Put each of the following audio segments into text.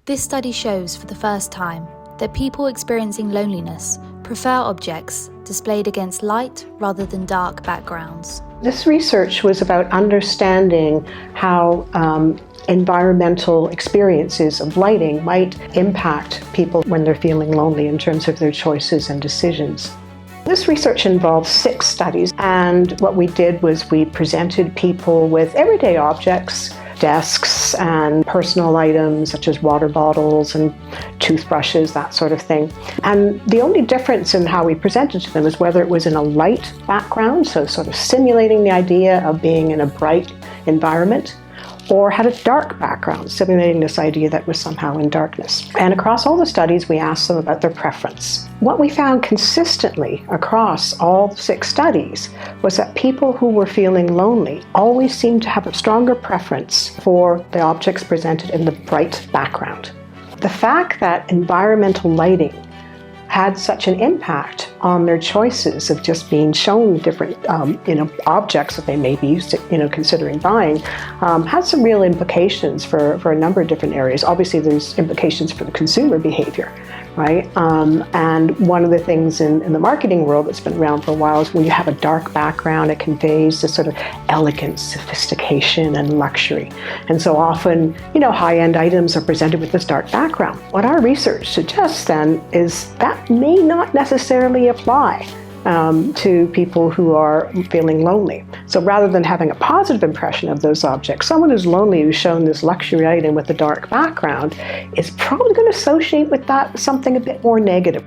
This study shows for the first time that people experiencing loneliness prefer objects displayed against light rather than dark backgrounds. This research was about understanding how environmental experiences of lighting might impact people when they're feeling lonely in terms of their choices and decisions. This research involved 6 studies, and what we did was we presented people with everyday objects, desks and personal items such as water bottles and toothbrushes, that sort of thing. And the only difference in how we presented to them is whether it was in a light background, so sort of simulating the idea of being in a bright environment, or had a dark background, simulating this idea that was somehow in darkness. And across all the studies, we asked them about their preference. What we found consistently across all 6 studies was that people who were feeling lonely always seemed to have a stronger preference for the objects presented in the bright background. The fact that environmental lighting had such an impact on their choices of just being shown different objects that they may be used to, considering buying, has some real implications for a number of different areas. Obviously, there's implications for the consumer behavior, right? And one of the things in the marketing world that's been around for a while is when you have a dark background, it conveys this sort of elegance, sophistication, and luxury. And so often, high-end items are presented with this dark background. What our research suggests then is that may not necessarily apply to people who are feeling lonely. So rather than having a positive impression of those objects, someone who's lonely who's shown this luxury item with a dark background is probably going to associate with that something a bit more negative.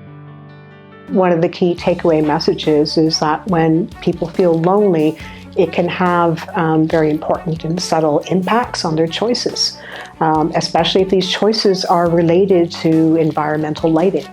One of the key takeaway messages is that when people feel lonely, it can have very important and subtle impacts on their choices, especially if these choices are related to environmental lighting.